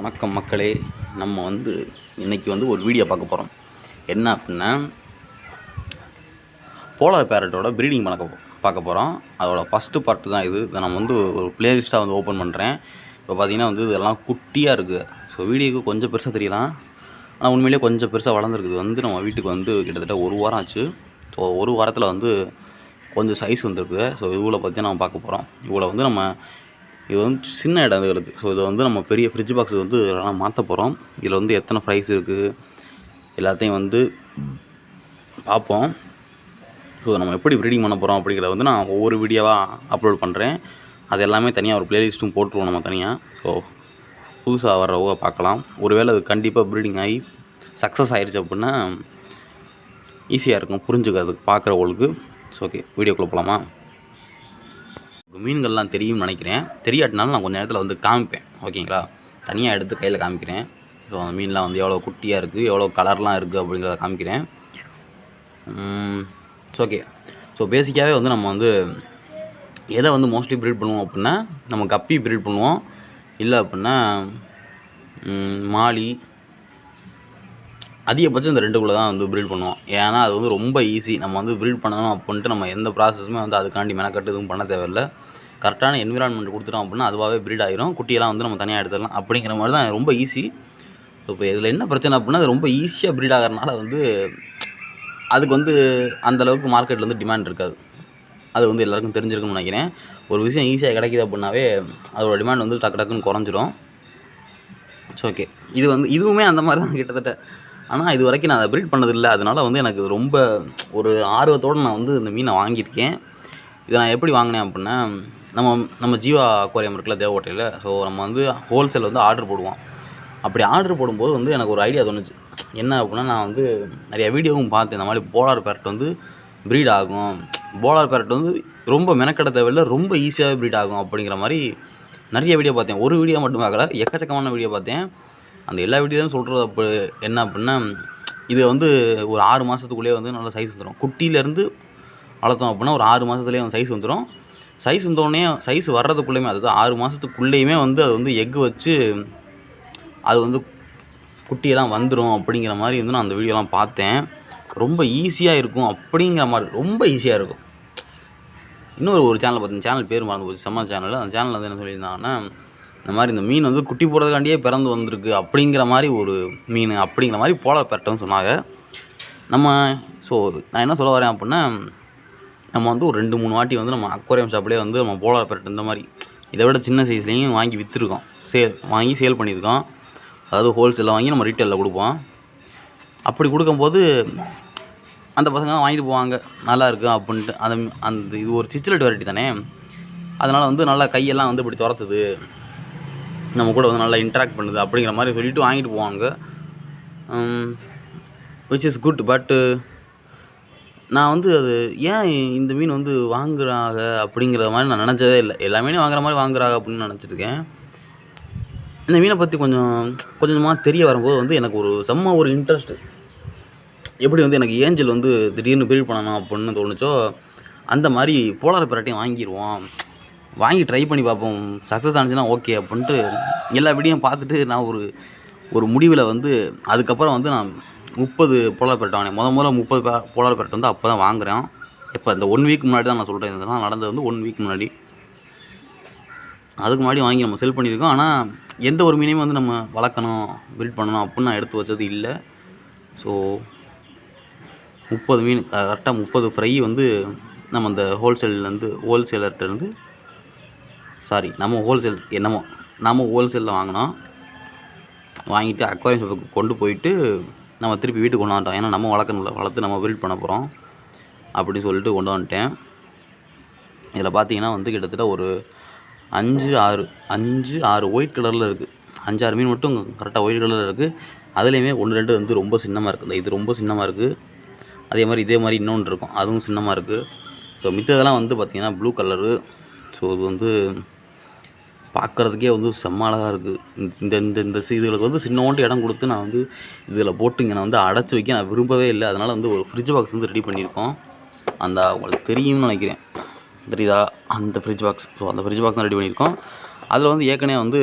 வணக்கம் மக்களே. நம்ம இன்றைக்கி ஒரு வீடியோ பார்க்க போகிறோம். என்ன அப்படின்னா, போலார் பேரட்டோட ப்ரீடிங் பார்க்க போகிறோம். அதோட ஃபஸ்ட்டு பார்ட்டு தான் இது. இதை நம்ம ஒரு ப்ளேலிஸ்ட்டாக ஓப்பன் பண்ணுறேன். இப்போ பார்த்திங்கன்னா இதெல்லாம் குட்டியாக இருக்குது. ஸோ வீடியோக்கு கொஞ்சம் பெருசாக தெரியலாம், ஆனால் உண்மையிலே கொஞ்சம் பெருசாக வளர்ந்துருக்குது. நம்ம வீட்டுக்கு கிட்டத்தட்ட ஒரு வாரம் ஆச்சு. ஸோ ஒரு வாரத்தில் கொஞ்சம் சைஸ் வந்துருக்குது. ஸோ இவ்வளோ பற்றி நம்ம பார்க்க போகிறோம். இவ்வளோ நம்ம இது சின்ன இடம் இதுகளுக்கு. ஸோ இதை நம்ம பெரிய ஃப்ரிட்ஜ் பாக்ஸ் இதெல்லாம் மாற்ற போகிறோம். இதில் எத்தனை ப்ரைஸ் இருக்குது எல்லாத்தையும் பார்ப்போம். ஸோ நம்ம எப்படி ப்ரீடிங் பண்ண போகிறோம் அப்படிங்கிறத நான் ஒவ்வொரு வீடியோவாக அப்லோட் பண்ணுறேன். அது எல்லாமே தனியாக ஒரு ப்ளேலிஸ்ட்டும் போட்டுருவோம் நம்ம தனியாக. ஸோ புதுசாக வர்றவங்க பார்க்கலாம். ஒருவேளை அது கண்டிப்பாக ப்ரீடிங் ஆகி சக்ஸஸ் ஆகிடுச்சு அப்படின்னா ஈஸியாக இருக்கும் புரிஞ்சுக்கிறதுக்கு பார்க்குறவங்களுக்கு. ஸோ ஓகே, வீடியோக்குள்ளே போகலாமா? மீன்கள்லாம் தெரியும்னு நினைக்கிறேன். தெரியாட்டினாலும் நான் கொஞ்சம் நேரத்தில் காமிப்பேன், ஓகேங்களா? தனியாக எடுத்து கையில் காமிக்கிறேன். ஸோ அந்த மீன்லாம் எவ்வளோ குட்டியாக இருக்குது, எவ்வளோ கலர்லாம் இருக்குது அப்படிங்கிறத காமிக்கிறேன். ஓகே. ஸோ பேசிக்காகவே நம்ம எதை மோஸ்ட்லி ப்ரீட் பண்ணுவோம் அப்படின்னா, நம்ம கப்பி ப்ரீட் பண்ணுவோம். இல்லை அப்படின்னா மாலி, அதிகபட்சம் இந்த ரெண்டுக்குள்ளே தான் ப்ரீட் பண்ணுவோம். ஏன்னா அது ரொம்ப ஈஸி. நம்ம ப்ரீட் பண்ணணும் அப்படின்ட்டு நம்ம எந்த ப்ராசஸுமே அதுக்காண்டி மெனக்கட்டு எதுவும் பண்ண தேவையில்லை. கரெக்டான என்விரான்மெண்ட் கொடுத்துட்டோம் அப்படின்னா அதுவாகவே ப்ரீட் ஆகிரும். குட்டியெல்லாம் நம்ம தனியாக எடுத்துடலாம். அப்படிங்கிற மாதிரி தான் ரொம்ப ஈஸி. ஸோ இப்போ இதில் என்ன பிரச்சனை அப்படின்னா, அது ரொம்ப ஈஸியாக ப்ரீட் ஆகிறதுனால அதுக்கு அந்தளவுக்கு மார்க்கெட்டில் டிமாண்ட் இருக்காது. அது எல்லாருக்கும் தெரிஞ்சிருக்குன்னு நினைக்கிறேன். ஒரு விஷயம் ஈஸியாக கிடைக்கிது அப்படின்னாவே அதோட டிமாண்ட் டக்கு டக்குன்னு குறைஞ்சிரும். ஸோ ஓகே, இதுவுமே அந்த மாதிரி தான் கிட்டத்தட்ட. ஆனால் இது வரைக்கும் நான் அதை ப்ரீட் பண்ணதில்லை. அதனால் எனக்கு ரொம்ப ஒரு ஆர்வத்தோடு நான் இந்த மீனை வாங்கியிருக்கேன். இதை நான் எப்படி வாங்கினேன் அப்படின்னா, நம்ம ஜீவா அக்வாரியம் இருக்குல்ல தேவகோட்டையில். ஸோ நம்ம ஹோல்சேல் ஆர்டர் போடுவோம். அப்படி ஆர்டர் போடும்போது எனக்கு ஒரு ஐடியா தோணுச்சு. என்ன அப்படின்னா, நான் நிறையா வீடியோவும் பார்த்தேன். இந்த மாதிரி போலார் பேரட் ப்ரீட் ஆகும், போலார் பேரட் ரொம்ப மெனக்கெட தேவையில்லை, ரொம்ப ஈஸியாகவே ப்ரீட் ஆகும் அப்படிங்கிற மாதிரி நிறைய வீடியோ பார்த்தேன். ஒரு வீடியோ மட்டும் பார்க்கல, எக்கச்சக்கமான வீடியோ பார்த்தேன். அந்த எல்லா வீடியோவும் சொல்கிறது என்ன அப்படின்னா, இது ஒரு 6 மாதத்துக்குள்ளேயே நல்ல சைஸ் வந்துடும். குட்டியிலேருந்து வளர்த்தோம் அப்படின்னா ஒரு 6 மாதத்துலேயே சைஸ் வந்துடும். சைஸ் வந்தோடனே சைஸ் வர்றதுக்குள்ளேயுமே, அதாவது 6 மாதத்துக்குள்ளேயுமே அது எக்கு வச்சு அது குட்டியெல்லாம் வந்துடும் அப்படிங்கிற மாதிரி நான் அந்த வீடியோலாம் பார்த்தேன். ரொம்ப ஈஸியாக இருக்கும் அப்படிங்கிற மாதிரி, ரொம்ப ஈஸியாக இருக்கும். இன்னொரு சேனல் பார்த்தீங்க, சேனல் பேர் மறந்து போச்சு, செம்ம சேனல். அந்த சேனலில் என்ன சொல்லியிருந்தாங்கன்னா, இந்த மாதிரி இந்த மீன் குட்டி போடுறதுக்காண்டியே பிறந்து வந்திருக்கு அப்படிங்கிற மாதிரி ஒரு மீன் அப்படிங்கிற மாதிரி போலார் பேரட்னு சொன்னாங்க. ஸோ நான் என்ன சொல்ல வரேன் அப்படின்னா, நம்ம ஒரு 2-3 வாட்டி நம்ம அக்வாரியம் ஷாப்லேயே நம்ம போலார் பேரட் இந்த மாதிரி இதை விட சின்ன சைஸ்லேயும் வாங்கி விற்றுருக்கோம். வாங்கி சேல் பண்ணியிருக்கோம். அதாவது ஹோல்சேலில் வாங்கி நம்ம ரீட்டெயிலில் கொடுப்போம். அப்படி கொடுக்கும்போது அந்த பசங்க வாங்கிட்டு போவாங்க, நல்லா இருக்குது அப்படின்ட்டு. அந்த இது ஒரு சிச்சிலட் வெரைட்டி தானே, அதனால் நல்லா கையெல்லாம் இப்படி துரத்துது, நம்ம கூட நல்லா இன்ட்ராக்ட் பண்ணுது அப்படிங்கிற மாதிரி சொல்லிவிட்டு வாங்கிட்டு போவாங்க. Which is good. பட்டு நான் அது ஏன் இந்த மீன் வாங்குறாங்க அப்படிங்கிற மாதிரி நான் நினச்சதே இல்லை. எல்லா மீனும் வாங்குற மாதிரி வாங்குறாங்க அப்படின்னு நினச்சிட்ருக்கேன். இந்த மீனை பற்றி கொஞ்சமாக தெரிய வரும்போது எனக்கு ஒரு இன்ட்ரெஸ்ட்டு. எப்படி எனக்கு ஏஞ்சல் திடீர்னு ப்ரீட் பண்ணணும் அப்படின்னு தோணுச்சோ, அந்த மாதிரி போலார் பேரட்டையும் வாங்கிடுவோம், வாங்கி ட்ரை பண்ணி பார்ப்போம், சக்ஸஸ் ஆனிச்சுன்னா ஓகே அப்படின்ட்டு எல்லா வீடியோவும் பார்த்துட்டு நான் ஒரு முடிவில் அதுக்கப்புறம் நான் 30 போலார் பேரட் வாங்கினேன். முதல்ல 30 போலார் பேரட் அப்போ தான் வாங்குகிறேன். இப்போ இந்த 1 வீக் முன்னாடி தான் நான் சொல்கிறேன். இதெல்லாம் நடந்தது 1 வீக் முன்னாடி. அதுக்கு முன்னாடி வாங்கி நம்ம செல் பண்ணியிருக்கோம். ஆனால் எந்த ஒரு மீனையுமே நம்ம வளர்க்கணும், ப்ரீட் பண்ணணும் அப்படின்னு நான் எடுத்து வச்சது இல்லை. ஸோ 30 மீன் கரெக்டாக 30 ஃப்ரை நம்ம அந்த ஹோல்சேலர்கிட்டருந்து நம்ம ஹோல்சேலில் வாங்கினோம். வாங்கிட்டு அக்வாரியம் ஷாப்புக்கு கொண்டு போயிட்டு நம்ம திருப்பி வீட்டுக்கு கொண்டு வந்துட்டோம். ஏன்னா நம்ம வளர்த்து நம்ம ப்ரீட் பண்ண போகிறோம் அப்படின்னு சொல்லிட்டு கொண்டு வந்துட்டேன். இதில் பார்த்தீங்கன்னா கிட்டத்தட்ட ஒரு 5-6 ஒயிட் கலரில் இருக்குது. 5-6 மீன் மட்டும் கரெக்டாக ஒயிட் கலரில் இருக்குது. அதுலேயுமே 1-2 ரொம்ப சின்னமாக இருக்குது. இது ரொம்ப சின்னமாக இருக்குது. அதே மாதிரி இன்னொன்று இருக்கும், அதுவும் சின்னமாக இருக்குது. ஸோ மித்ததெல்லாம் பார்த்திங்கன்னா ப்ளூ கலரு. ஸோ இது பார்க்குறதுக்கே செம்ம அழகாக இருக்குது. இந்த இதுகளுக்கு சின்னோண்டு இடம் கொடுத்து நான் இதில் போட்டு இங்கே நான் அடைச்சி வைக்க நான் விரும்பவே இல்லை. அதனால் ஒரு ஃப்ரிட்ஜ் பாக்ஸ் ரெடி பண்ணியிருக்கோம். உங்களுக்கு தெரியும்னு நினைக்கிறேன், தெரியுதா? அந்த ஃப்ரிட்ஜ் பாக்ஸ். ஸோ அந்த ஃப்ரிட்ஜ் பாக்ஸ் தான் ரெடி பண்ணியிருக்கோம். அதில் வந்து ஏற்கனவே வந்து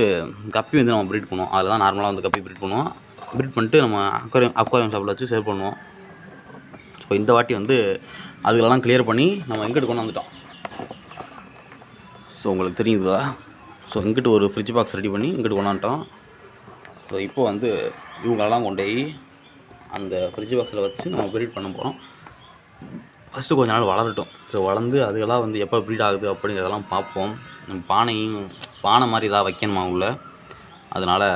கப்பி வந்து நம்ம ப்ரீட் பண்ணுவோம். அதில் தான் நார்மலாக வந்து கப்பி ப்ரீட் பண்ணுவோம். ப்ரீட் பண்ணிட்டு நம்ம அக்வாரியம் ஷாப்பில் வச்சு சேல் பண்ணுவோம். ஸோ இந்த வாட்டி வந்து அதுகளெல்லாம் கிளியர் பண்ணி நம்ம இங்கிட்டு கொண்டு வந்துட்டோம். ஸோ உங்களுக்கு தெரியுதா? ஸோ இங்கிட்டு ஒரு ஃப்ரிட்ஜ் பாக்ஸ் ரெடி பண்ணி இங்கிட்டு கொண்டாந்துட்டோம். ஸோ இப்போ வந்து இவங்களெல்லாம் கொண்டு போய் அந்த ஃப்ரிட்ஜ் பாக்ஸில் வச்சு நம்ம ப்ரீட் பண்ண போகிறோம். ஃபஸ்ட்டு கொஞ்ச நாள் வளரட்டும். ஸோ வளர்ந்து அதுக்கெல்லாம் வந்து எப்போ ப்ரீட் ஆகுது அப்படிங்கிறதெல்லாம் பார்ப்போம். பானை மாதிரி ஏதாவது வைக்கணுமா உள்ள. அதனால்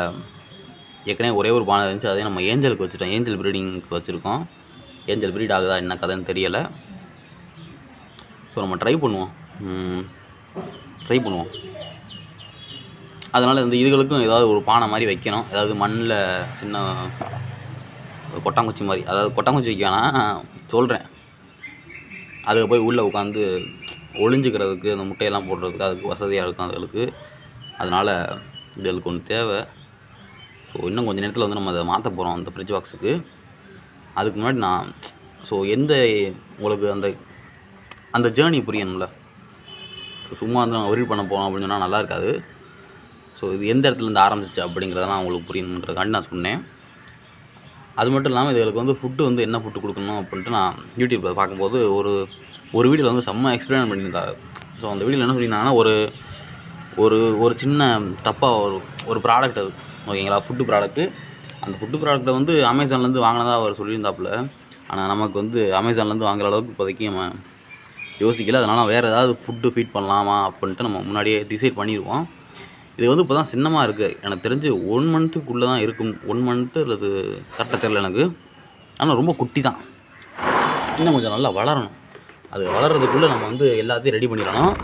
ஏற்கனவே ஒரே ஒரு பானை இருந்துச்சு, அதே நம்ம ஏஞ்சலுக்கு வச்சுட்டோம். ஏஞ்சல் ப்ரீடிங்க்கு வச்சுருக்கோம். ஏஞ்சல் ப்ரீட் ஆகுதா என்ன கதைன்னு தெரியலை. ஸோ நம்ம ட்ரை பண்ணுவோம். அதனால் இந்த இதுகளுக்கும் ஏதாவது ஒரு பானை மாதிரி வைக்கணும். ஏதாவது மண்ணில் சின்ன கொட்டாங்குச்சி மாதிரி, அதாவது கொட்டாங்குச்சி வைக்க வேணாம் சொல்கிறேன், அதுக்கு போய் உள்ளே உட்காந்து ஒளிஞ்சிக்கிறதுக்கு அந்த முட்டையெல்லாம் போடுறதுக்கு அதுக்கு வசதியாக இருக்கும் அதுகளுக்கு. அதனால் இதுகளுக்கு ஒன்று தேவை. ஸோ இன்னும் கொஞ்சம் நேரத்தில் வந்து நம்ம அதை மாற்ற போகிறோம் அந்த ஃப்ரிட்ஜ் பாக்ஸுக்கு. அதுக்கு முன்னாடி நான் உங்களுக்கு அந்த ஜேர்னி புரியணும்ல. ஸோ சும்மா வந்து நான் ஒரீட் பண்ண போகிறோம் அப்படின்னு சொன்னால் நல்லா இருக்காது. ஸோ இது எந்த இடத்துலேருந்து ஆரம்பிச்சிச்சு அப்படிங்கிறதெல்லாம் உங்களுக்கு புரியணுன்றதுக்காண்டி நான் சொன்னேன். அது மட்டும் இல்லாமல் இதுகளுக்கு வந்து ஃபுட்டு வந்து என்ன ஃபுட்டு கொடுக்கணும் அப்படின்ட்டு நான் யூடியூப்பில் பார்க்கும்போது ஒரு வீடியோவில் வந்து செம்ம எக்ஸ்பிளைன் பண்ணியிருந்தாங்க. ஸோ அந்த வீடியோவில் என்ன சொல்லியிருந்தாங்கன்னா, ஒரு சின்ன டப்பாக ஒரு ப்ராடக்ட் அது, ஓகேங்களா, ஃபுட்டு ப்ராடக்ட்டு. அந்த ஃபுட்டு ப்ராடக்ட்டை வந்து அமேசான்லேருந்து வாங்கினதாக அவர் சொல்லியிருந்தாப்புல. ஆனால் நமக்கு வந்து அமேசான்லேருந்து வாங்குற அளவுக்கு இப்போதைக்கு நம்ம யோசிக்கல. அதனால் வேறு ஏதாவது ஃபுட்டு ஃபீட் பண்ணலாமா அப்படின்ட்டு நம்ம முன்னாடியே டிசைட் பண்ணிடுவோம். இது வந்து இப்போ தான் சின்னமாக இருக்குது. எனக்கு தெரிஞ்சு 1 மந்த்துக்குள்ளே தான் இருக்கும். 1 மந்த்து அல்லது கரெக்டாக தெரியல எனக்கு. ஆனால் ரொம்ப குட்டி தான். இன்னும் கொஞ்சம் நல்லா வளரணும். அது வளர்கிறதுக்குள்ளே நம்ம வந்து எல்லாத்தையும் ரெடி பண்ணிடணும்.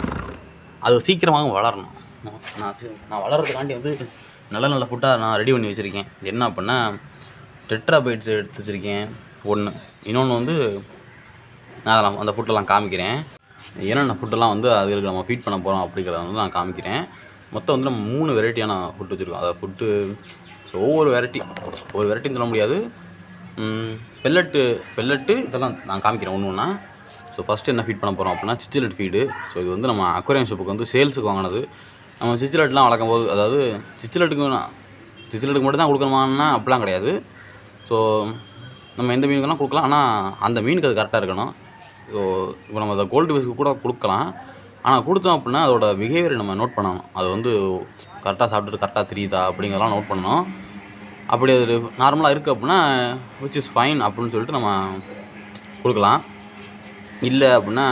அது சீக்கிரமாக வளரணும். நான் வளர்கிறதுக்காண்டி வந்து நல்ல ஃபுட்டாக நான் ரெடி பண்ணி வச்சுருக்கேன். என்ன அப்படின்னா, டெட்ரா பைட்ஸ் எடுத்து வச்சுருக்கேன் 1. இன்னொன்று வந்து நான் அந்த ஃபுட்டெல்லாம் காமிக்கிறேன். என்னென்ன ஃபுட்டெல்லாம் வந்து அதுக்கு நம்ம ஃபீட் பண்ண போகிறோம் அப்படிங்கிறத வந்து நான் காமிக்கிறேன். மொத்தம் வந்து நம்ம 3 வெரைட்டியான ஃபுட்டு வச்சுருக்கோம். அதாவது ஃபுட்டு, ஸோ ஒவ்வொரு வெரைட்டின்னு சொல்ல முடியாது. பெல்லட்டு இதெல்லாம் நான் காமிக்கிறேன் ஒன்று ஒன்றா. ஸோ ஃபஸ்ட்டு என்ன ஃபீட் பண்ண போகிறோம் அப்படின்னா, சிச்சிலட் ஃபீடு. ஸோ இது வந்து நம்ம அக்வாரியம் ஷாப்புக்கு வந்து சேல்ஸுக்கு வாங்கினது. நம்ம சிச்சிலட்லாம் வளர்க்கும் போது, அதாவது சிச்சிலட்டுக்கு மட்டும் தான் கொடுக்கணுமான்னா அப்படிலாம் கிடையாது. ஸோ நம்ம எந்த மீனுக்கெல்லாம் கொடுக்கலாம். ஆனால் அந்த மீனுக்கு அது கரெக்டாக இருக்கணும். ஸோ இப்போ நம்ம அதை கோல்டு ஃபிஷ்க்கு கூட கொடுக்கலாம். ஆனால் கொடுத்தோம் அப்படின்னா அதோட பிஹேவியரை நம்ம நோட் பண்ணணும். அது வந்து கரெக்டாக சாப்பிட்டுட்டு கரெக்டாக தெரியுதா அப்படிங்கிறதெல்லாம் நோட் பண்ணணும். அப்படி அது நார்மலாக இருக்குது அப்படின்னா விச் இஸ் ஃபைன் அப்படின்னு சொல்லிட்டு நம்ம கொடுக்கலாம். இல்லை அப்படின்னா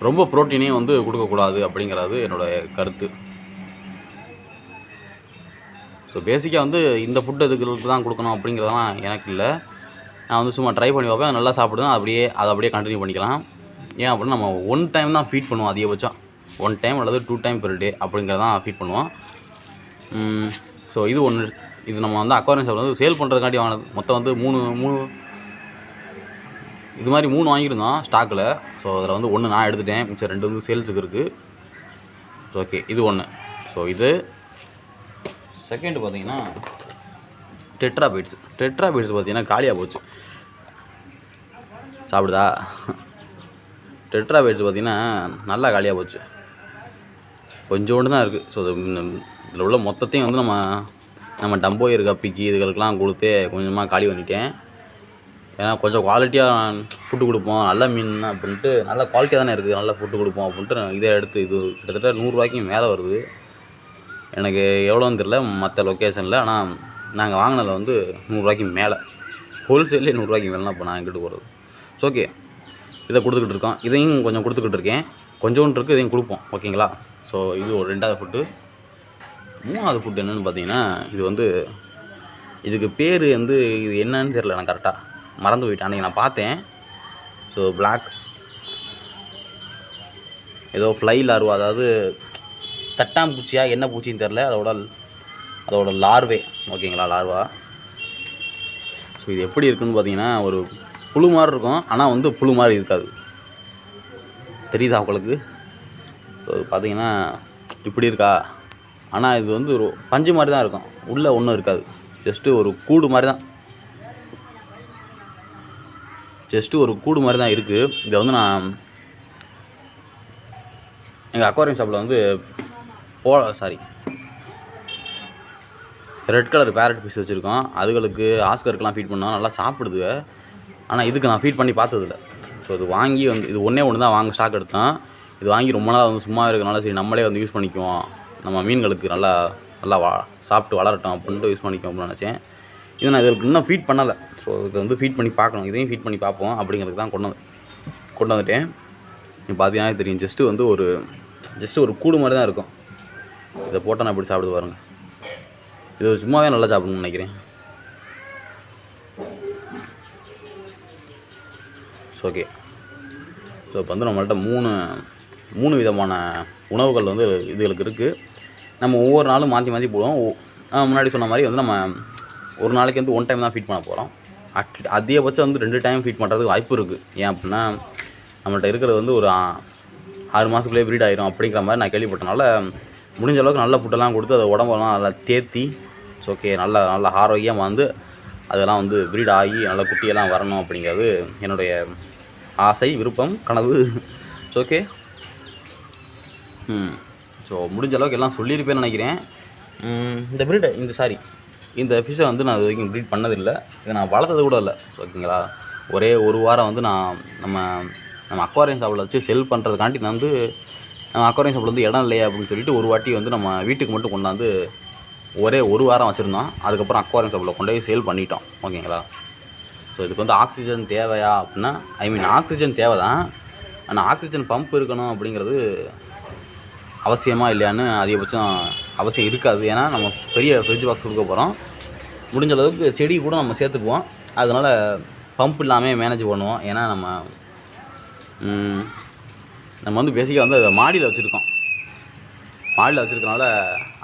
ரொம்ப ப்ரோட்டீனே வந்து கொடுக்கக்கூடாது அப்படிங்கிறது என்னோடய கருத்து. ஸோ பேசிக்காக வந்து இந்த ஃபுட் எதுக்கு தான் கொடுக்கணும் அப்படிங்கிறதெல்லாம் எனக்கு இல்லை. நான் வந்து சும்மா ட்ரை பண்ணி பார்ப்பேன். நல்லா சாப்பிடுவேன். அதை அப்படியே கண்டினியூ பண்ணிக்கலாம். ஏன் அப்படின்னா நம்ம 1 டைம் தான் ஃபீட் பண்ணுவோம் அதிகபட்சம். 1 டைம் அல்லது 2 டைம் பெர் டே அப்படிங்கிறதான் ஃபீட் பண்ணுவோம். ஸோ இது ஒன்று. இது நம்ம வந்து அக்வாரியம் ஷாப்பில் வந்து சேல் பண்ணுறதுக்காண்டி வாங்கினது. மொத்தம் வந்து 3 இது மாதிரி 3 வாங்கியிருந்தோம் ஸ்டாக்கில். ஸோ அதில் வந்து 1 நான் எடுத்துட்டேன். மிச்சம் 2 வந்து சேல்ஸுக்கு இருக்குது. ஸோ ஓகே, இது 1. ஸோ இது செகண்ட் பார்த்தீங்கன்னா டெட்ரா பைட்ஸ் பார்த்தீங்கன்னா காலியாக போச்சு. சாப்பிடுதா? டெட்ரா பைட்ஸ் பார்த்தீங்கன்னா நல்லா காலியாக போச்சு. கொஞ்சோண்டு தான் இருக்குது. ஸோ இதில் உள்ள மொத்தத்தையும் வந்து நம்ம டம்போயர் கப்பிக்கு இதுகளுக்கெல்லாம் கொடுத்தே கொஞ்சமாக காலி பண்ணிட்டேன். ஏன்னா கொஞ்சம் குவாலிட்டியாக ஃபுட்டு கொடுப்போம், நல்ல மீன் அப்படின்ட்டு, நல்ல குவாலிட்டியாக தானே இருக்குது, நல்ல ஃபுட்டு கொடுப்போம் அப்படின்ட்டு இதை எடுத்து இது கிட்டத்தட்ட 100 ரூபாய்க்கு மேலே வருது. எனக்கு எவ்வளோன்னு தெரில மற்ற லொக்கேஷனில். ஆனால் நாங்கள் வாங்கினதில் வந்து 100 ரூபாய்க்கு மேலே, ஹோல்சேல்லே 100 ரூபாய்க்கு மேலே இப்போ நான் எங்கிட்டு போகிறது. ஸோ ஓகே, இதை கொடுத்துக்கிட்டு இருக்கோம். இதையும் கொஞ்சம் கொடுத்துக்கிட்டு இருக்கேன். கொஞ்சோண்டு இருக்குது, இதையும் கொடுப்போம். ஓகேங்களா? ஸோ இது ஒரு 2வது ஃபுட்டு. 3வது ஃபுட்டு என்னென்னு பார்த்தீங்கன்னா, இது வந்து இதுக்கு பேர் வந்து இது என்னன்னு தெரில, எனக்கு கரெக்டாக மறந்து போயிட்டேன். அன்றைக்கி நான் பார்த்தேன். ஸோ பிளாக் ஏதோ ஃப்ளை லார்வா, அதாவது தட்டாம்பூச்சியா என்ன பூச்சின்னு தெரில, அதோட லார்வே. ஓகேங்களா? லார்வா. ஸோ இது எப்படி இருக்குதுன்னு பார்த்தீங்கன்னா, ஒரு புழு மாதிரி இருக்கும். ஆனால் வந்து புழு மாதிரி இருக்காது. தெரியுதா உங்களுக்கு? ஸோ பார்த்தீங்கன்னா இப்படி இருக்கா. ஆனால் இது வந்து ஒரு பஞ்சு மாதிரி தான் இருக்கும். உள்ளே ஒன்றும் இருக்காது. ஜஸ்ட்டு ஒரு கூடு மாதிரி தான் இருக்குது. இதை வந்து நான் எங்கள் அக்வாரியம் ஷாப்பில் வந்து sorry red colour farad fish வச்சுருக்கோம். அதுகளுக்கு ஆஸ்கருக்கெலாம் ஃபீட் பண்ணோம், நல்லா சாப்பிடுதுங்க. ஆனால் இதுக்கு நான் ஃபீட் பண்ணி பார்த்ததில்ல. ஸோ இது வாங்கி வந்து இது ஒன்றே ஒன்று தான் வாங்க ஸ்டாக் எடுத்தோம். இது வாங்கி ரொம்ப நாள் வந்து சும்மா இருக்கனால சரி நம்மளே வந்து யூஸ் பண்ணிக்குவோம், நம்ம மீன்களுக்கு நல்லா நல்லா சாப்பிட்டு வளரட்டும் அப்படின்ட்டு யூஸ் பண்ணிக்குவோம் அப்படின்னு நினச்சேன். இது நான் இதுக்கு இன்னும் ஃபீட் பண்ணலை. ஸோ இதுக்கு வந்து ஃபீட் பண்ணி பார்க்கணும், இதையும் ஃபீட் பண்ணி பார்ப்போம் அப்படிங்கிறதுக்கு தான் கொண்டு வந்துட்டேன். இப்போ பார்த்தீங்கன்னா தெரியும், ஜஸ்ட்டு ஒரு கூடு மாதிரி தான் இருக்கும். இதை போட்டால் நான் எப்படி சாப்பிடுது பாருங்கள். இது சும்மாவே நல்லா சாப்பிடணும்னு நினைக்கிறேன். ஓகே, ஸோ இப்போ வந்து நம்மள்ட்ட மூணு விதமான உணவுகள் வந்து இதுகளுக்கு இருக்குது. நம்ம ஒவ்வொரு நாளும் மாற்றி மாற்றி போடுவோம். முன்னாடி சொன்ன மாதிரி வந்து நம்ம ஒரு நாளைக்கு வந்து 1 டைம் தான் ஃபீட் பண்ண போகிறோம். அதிகபட்சம் வந்து 2 டைம் ஃபீட் பண்ணுறதுக்கு வாய்ப்பு இருக்குது. ஏன் அப்படின்னா நம்மள்ட்ட இருக்கிறது வந்து ஒரு 6 மாதத்துக்குள்ளே ப்ரீட் ஆகிரும் அப்படிங்கிற மாதிரி நான் கேள்விப்பட்டனால முடிஞ்ச அளவுக்கு நல்ல ஃபுட்டெல்லாம் கொடுத்து அதை உடம்பெல்லாம் நல்லா தேற்றி ஓகே நல்லா நல்லா ஆரோக்கியமாக வந்து அதெல்லாம் வந்து ப்ரீட் ஆகி நல்ல குட்டியெல்லாம் வரணும் அப்படிங்கிறது என்னுடைய ஆசை, விருப்பம், கனவு. ஓகே, ஸோ முடிஞ்ச அளவுக்கு எல்லாம் சொல்லியிருப்பேன்னு நினைக்கிறேன். இந்த ஃபிஷ்ஷை வந்து நான் இது வரைக்கும் ப்ரீட் பண்ணதில்லை, இதை நான் வளர்த்தது கூட இல்லை. ஓகேங்களா, ஒரே ஒரு வாரம் வந்து நான் நம்ம அக்வாரியம் ஷாப்பில் வச்சு செல் பண்ணுறதுக்காண்டி நான் வந்து நம்ம அக்வாரியம் ஷாப்பில் வந்து இடம் இல்லையா அப்படின்னு சொல்லிட்டு ஒரு வாட்டி வந்து நம்ம வீட்டுக்கு மட்டும் கொண்டாந்து ஒரே ஒரு வாரம் வச்சுருந்தோம். அதுக்கப்புறம் அக்வாரியம் ஷாப்பில் கொண்டு போய் சேல் பண்ணிட்டோம். ஓகேங்களா, ஸோ இதுக்கு வந்து ஆக்சிஜன் தேவையா அப்படின்னா ஆக்சிஜன் தேவை தான், ஆனால் ஆக்சிஜன் பம்ப் இருக்கணும் அப்படிங்கிறது அவசியமாக இல்லையான்னு அதிகபட்சம் அவசியம் இருக்காது. ஏன்னா நம்ம பெரிய ஃப்ரிட்ஜ் பாக்ஸ் கொடுக்க போகிறோம், முடிஞ்ச அளவுக்கு செடி கூட நம்ம சேர்த்துக்குவோம். அதனால் பம்ப் இல்லாமல் மேனேஜ் பண்ணுவோம். ஏன்னா நம்ம வந்து பேசிக்காக வந்து அதை மாடியில் வச்சுருக்கனால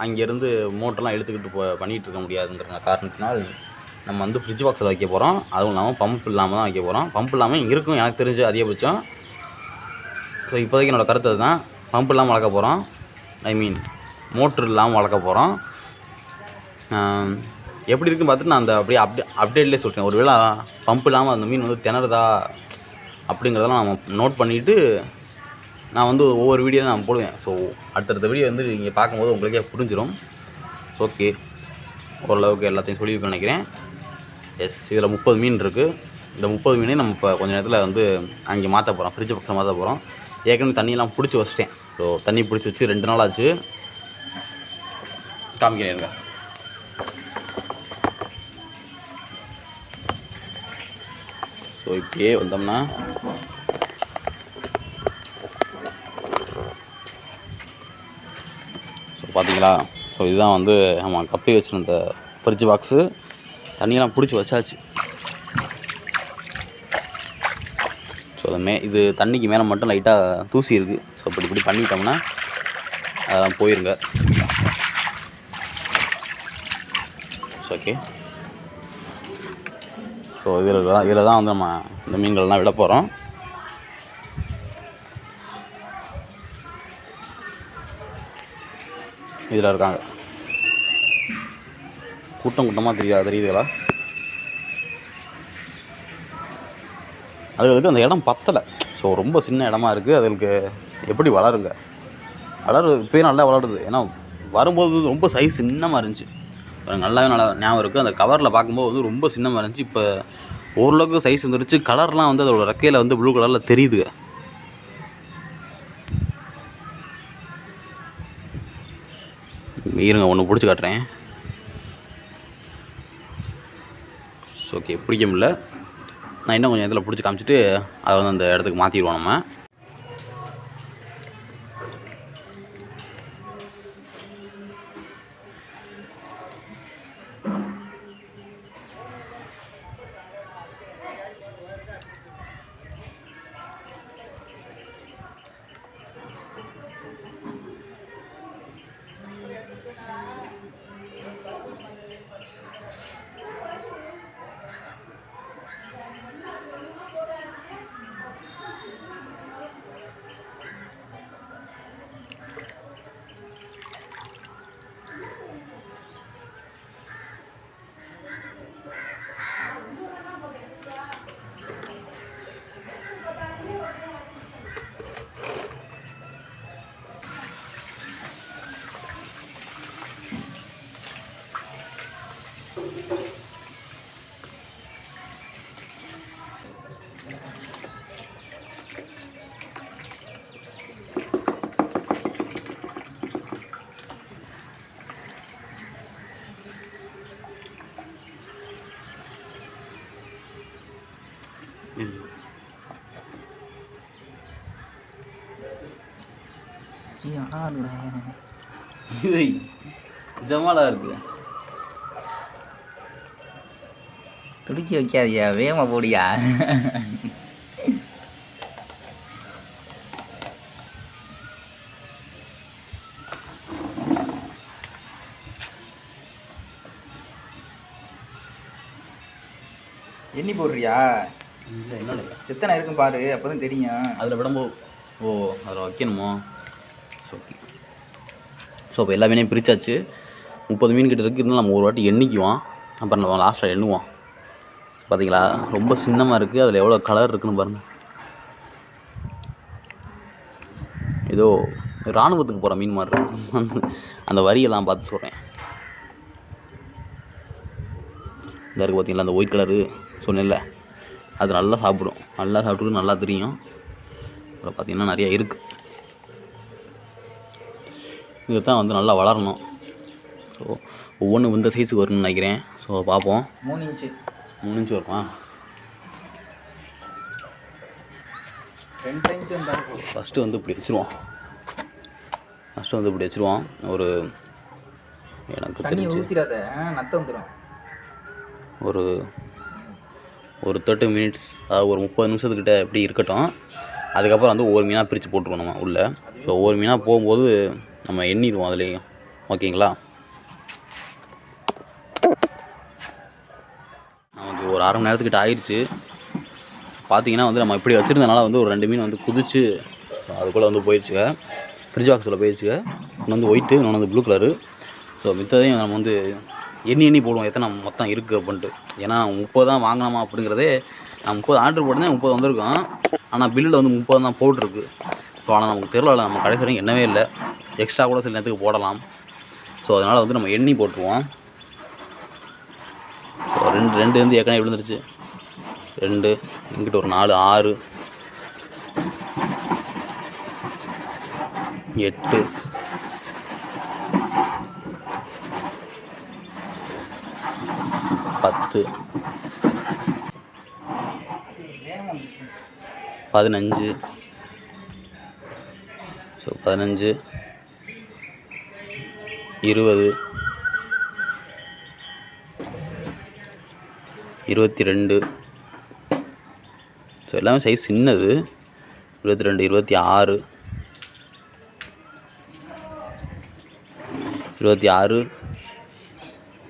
அங்கேருந்து மோட்டர்லாம் எடுத்துக்கிட்டு பண்ணிகிட்டு இருக்க முடியாதுங்கிற காரணத்தினால் நம்ம வந்து ஃப்ரிட்ஜ் பாக்ஸில் வைக்க போகிறோம். அதுவும் இல்லாமல் பம்ப் இல்லாமல் தான் வைக்க போகிறோம். பம்ப் இல்லாமல் இங்கே இருக்கும் எனக்கு தெரிஞ்சு அதிகபட்சம். ஸோ இப்போதைக்கு என்னோடய கருத்து அதுதான். பம்ப் இல்லாமல் வளர்க்க போகிறோம், மோட்ரு இல்லாமல் வளர்க்க போகிறோம். எப்படி இருக்குன்னு பார்த்துட்டு நான் அந்த அப்படியே அப்டேட்லேயே சொல்கிறேன். ஒரு வேளை பம்ப் இல்லாமல் அந்த மீன் வந்து திணறதா அப்படிங்கிறதெல்லாம் நம்ம நோட் பண்ணிவிட்டு நான் வந்து ஒவ்வொரு வீடியோ நான் போடுவேன். ஸோ அடுத்தடுத்த வீடியோ வந்து நீங்கள் பார்க்கும்போது உங்களுக்கே புரிஞ்சிடும். ஓகே, ஓரளவுக்கு எல்லாத்தையும் சொல்லி நினைக்கிறேன். எஸ், இதில் 30 மீன் இருக்குது. இந்த 30 மீனையும் நம்ம இப்போ கொஞ்சம் நேரத்தில் வந்து அங்கே மாற்ற போகிறோம், ஃப்ரிட்ஜ் பக்கம் மாற்ற போகிறோம். ஏற்கனவே தண்ணியெல்லாம் பிடிச்சி வச்சிட்டேன். ஸோ தண்ணி பிடிச்சி வச்சு 2 நாள் ஆச்சு. காமிக்கிறேங்க. ஸோ இப்படியே வந்தோம்னா பார்த்தீங்களா, ஸோ இதுதான் வந்து நம்ம கப்பி வச்சுருந்த ஃப்ரிட்ஜ் பாக்ஸு. தண்ணியெல்லாம் பிடிச்சி வச்சாச்சு. ஸோ இது தண்ணிக்கு மேலே மட்டும் லைட்டாக தூசி இருக்குது. ஸோ இப்படி பண்ணிட்டோம்னா அதெல்லாம் போயிருங்க. ஓகே, ஸோ இதில் தான் வந்து நம்ம இந்த மீன்கள்லாம் விட போகிறோம். இதில் இருக்காங்க கூட்டமாக தெரியுதுங்களா? அதுகளுக்கு அந்த இடம் பத்தலை. ஸோ ரொம்ப சின்ன இடமா இருக்குது. அதுகளுக்கு எப்படி வளருது இப்போயே நல்லா வளருது. ஏன்னா வரும்போது ரொம்ப சைஸ் சின்னமாக இருந்துச்சு, நல்லாவே நல்லா ஞாபகம் இருக்குது. அந்த கவரில் பார்க்கும்போது வந்து ரொம்ப சின்னமாக இருந்துச்சு. இப்போ ஓரளவுக்கு சைஸ் வந்துருச்சு. கலர்லாம் வந்து அதோட ரெக்கையில் வந்து ப்ளூ கலரில் தெரியுதுங்க. இருங்க, ஒன்று பிடிச்சி காட்டுறேன். ஓகே, பிடிக்க முடியல. நான் இன்னும் கொஞ்சம் இதில் பிடிச்சி காமிச்சிட்டு அதை வந்து அந்த இடத்துக்கு மாற்றிடுவோம் நம்ம. ஜமாலா இருக்கு. துடுக்கி வைக்காதியா, வேகமாக போடியா. எண்ணி போடுறியா? இல்லை என்னோட எத்தனை இருக்கும் பாரு, அப்போ தான் தெரியும். அதில் விடம்போ அதில் வைக்கணுமோ? ஓகே. ஸோ இப்போ எல்லா மீனையும் பிரித்தாச்சு. 30 மீன் கிட்ட இருக்குது. இருந்தாலும் நம்ம ஒரு வாட்டி எண்ணிக்குவோம், அப்புறம் நம்ம லாஸ்ட்டில் எண்ணுவோம். பார்த்தீங்களா, ரொம்ப சின்னமாக இருக்குது. அதில் எவ்வளோ கலர் இருக்குன்னு பாருங்கள். ஏதோ இராணுவத்துக்கு போகிற மீன் மாதிரி இருக்கு. அந்த வரியெல்லாம் பார்த்து சொல்கிறேன். இந்த இருக்குது பார்த்தீங்களா, அந்த ஒயிட் கலரு சொன்னேன்ல, அது நல்லா சாப்பிடும். நல்லா சாப்பிட்டு நல்லா தெரியும். அப்புறம் பார்த்திங்கன்னா நிறையா இருக்குது. இது தான் வந்து நல்லா வளரணும். ஸோ ஒவ்வொன்றும் இந்த சைஸுக்கு வரும்னு நினைக்கிறேன். ஸோ பார்ப்போம். 3 இன்ச்சு வருமா? 2 இன்ச்சு இருந்தாலும் போதும். ஃபஸ்ட்டு வந்து இப்படி வச்சுருவோம். ஒரு எனக்கு தெரிஞ்சு ஊற்றிடாத, நத்த வந்துடும். ஒரு 30 மினிட்ஸ், அதாவது ஒரு 30 நிமிஷத்துக்கிட்ட எப்படி இருக்கட்டும். அதுக்கப்புறம் வந்து ஒவ்வொரு மீனாக பிரித்து போட்டுருவோம் நம்ம உள்ளே. ஸோ ஒவ்வொரு மீனாக போகும்போது நம்ம எண்ணிடுவோம் அதுலேயும். ஓகேங்களா? நமக்கு ஒரு 1/2 மணி நேரத்துக்கிட்ட ஆயிடுச்சு. பார்த்தீங்கன்னா வந்து நம்ம இப்படி வச்சுருந்தனால வந்து ஒரு 2 மீன் வந்து குதிச்சு அதுக்குள்ளே வந்து போயிடுச்சுங்க. ஃப்ரிட்ஜ் பாக்ஸில் போயிடுச்சுங்க. ஒன்று வந்து ஒயிட்டு, இன்னொன்று வந்து ப்ளூ கலரு. ஸோ மித்ததையும் நம்ம வந்து எண்ணி போடுவோம் எத்தனை மொத்தம் இருக்குது அப்படின்ட்டு. ஏன்னா 30 தான் வாங்கினோமா அப்படிங்கிறதே, நான் 30 ஆர்டர் போட்டேன், 30 வந்திருக்கோம். ஆனால் பில்லில் வந்து 30 தான் போட்டிருக்கு. ஸோ ஆனால் நமக்கு தெரியல, நம்ம கடைசி வரைக்கும் எண்ணவே இல்லை. எக்ஸ்ட்ரா கூட சில நேரத்துக்கு போடலாம். ஸோ அதனால் வந்து நம்ம எண்ணி போட்டுருவோம். ஸோ ரெண்டு வந்து ஏற்கனவே விழுந்துருச்சு. 2 இங்கிட்ட ஒரு 4, 6, 8, 10, 15. ஸோ 15, 20, 22. ஸோ எல்லாமே சைஸ் சின்னது. 22, 26,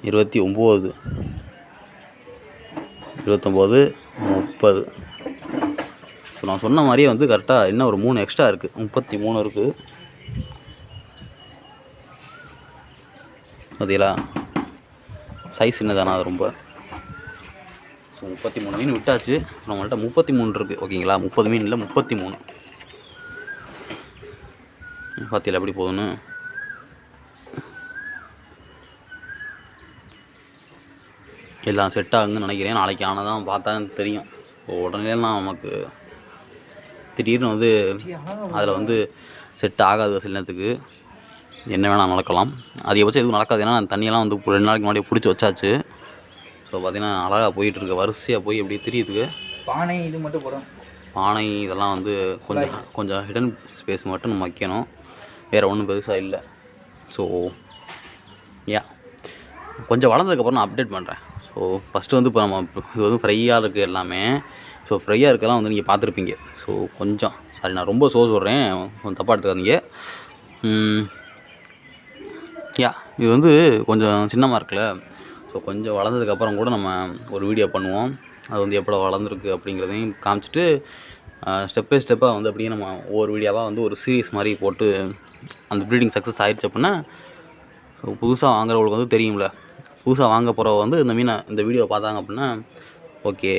29, 29, 30. ஸோ நான் சொன்ன மாதிரியே வந்து கரெக்டாக இன்னும் ஒரு 3 எக்ஸ்ட்ரா இருக்குது. 33 இருக்குது. பார்த்தீங்களா, சைஸ் சின்னதானா அது ரொம்ப. ஸோ 33 மீன் விட்டாச்சு. நம்மள்கிட்ட 33 இருக்குது. ஓகேங்களா, 30 மீன் இல்லை, 33. பார்த்தீங்களா எப்படி போகுதுன்னு. எல்லாம் செட் ஆகுதுன்னு நினைக்கிறேன். நாளைக்கு ஆனால் தான் பார்த்தா தெரியும். ஸோ உடனேலாம் நமக்கு திடீர்னு வந்து அதில் வந்து செட் ஆகாது. சில நேரத்துக்கு என்ன வேணால் நடக்கலாம். அதிகபட்சம் எதுவும் நடக்காது. ஏன்னா தண்ணியெல்லாம் வந்து 2 நாளைக்கு முன்னாடி பிடிச்சி வச்சாச்சு. ஸோ பார்த்திங்கன்னா அழகாக போயிட்டுருக்கு. வரிசையாக போய் எப்படி தெரியுதுக்கு. பானை இது மட்டும் போடும். பானை இதெல்லாம் வந்து கொஞ்சம் ஹிடன் ஸ்பேஸ் மட்டும் நம்ம வைக்கணும். வேறு ஒன்றும் பெருசாக இல்லை. ஸோ கொஞ்சம் வளர்ந்ததுக்கப்புறம் நான் அப்டேட் பண்ணுறேன். ஸோ ஃபஸ்ட்டு வந்து இப்போ நம்ம இது வந்து ஃப்ரையாக இருக்குது எல்லாமே. ஸோ ஃப்ரையாக இருக்கலாம் வந்து நீங்கள் பார்த்துருப்பீங்க. ஸோ கொஞ்சம் சாரி, நான் ரொம்ப சொல்கிறேன், கொஞ்சம் தப்பாக எடுத்துக்காதீங்க. இது வந்து கொஞ்சம் சின்னமாக இருக்குல்ல. ஸோ கொஞ்சம் வளர்ந்ததுக்கப்புறம் கூட நம்ம ஒரு வீடியோ பண்ணுவோம். அது வந்து எப்போ வளர்ந்துருக்கு அப்படிங்கிறதையும் காமிச்சிட்டு ஸ்டெப் பை ஸ்டெப்பாக வந்து அப்படியே நம்ம ஒவ்வொரு வீடியோவாக வந்து ஒரு சீரீஸ் மாதிரி போட்டு அந்த ப்ரீடிங் சக்ஸஸ் ஆகிடுச்சு அப்படின்னா, ஸோ புதுசாக வாங்குறவங்களுக்கு வந்து தெரியும்ல. புதுசாக வாங்க போகிறவங்க வந்து இந்த வீடியோ பார்த்தாங்க அப்படின்னா, ஓகே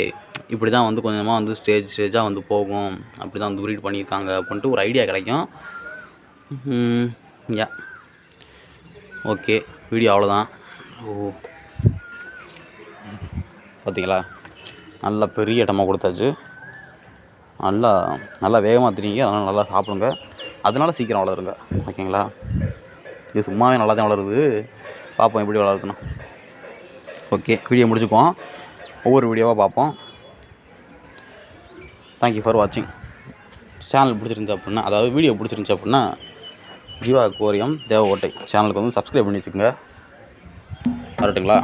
இப்படி தான் வந்து கொஞ்சமாக வந்து ஸ்டேஜாக வந்து போகும், அப்படி தான் வந்து ப்ரீட் பண்ணியிருக்காங்க அப்படின்ட்டு ஒரு ஐடியா கிடைக்கும். ஓகே, வீடியோ அவ்வளோதான். பார்த்தீங்களா, நல்லா பெரிய இடமா கொடுத்தாச்சு. நல்லா நல்லா வேகமாக திரிங்க, அதனால் நல்லா சாப்பிடுங்க. அதனால சீக்கிரம் வளருங்க. ஓகேங்களா, இது சும்மாவே நல்லா தான் வளருது. பார்ப்போம் எப்படி வளர்க்கணும். ஓகே, வீடியோ முடிச்சுக்குவோம். ஒவ்வொரு வீடியோவாக பார்ப்போம். தேங்க்யூ ஃபார் வாட்சிங். சேனல் பிடிச்சிருந்துச்சு அப்படின்னா, அதாவது வீடியோ பிடிச்சிருந்துச்சு அப்படின்னா ஜீவா அக்வாரியம் தேவக்கோட்டை சேனலுக்கு வந்து சப்ஸ்கிரைப் பண்ணி வச்சுக்கோங்க. வரட்டுங்களா?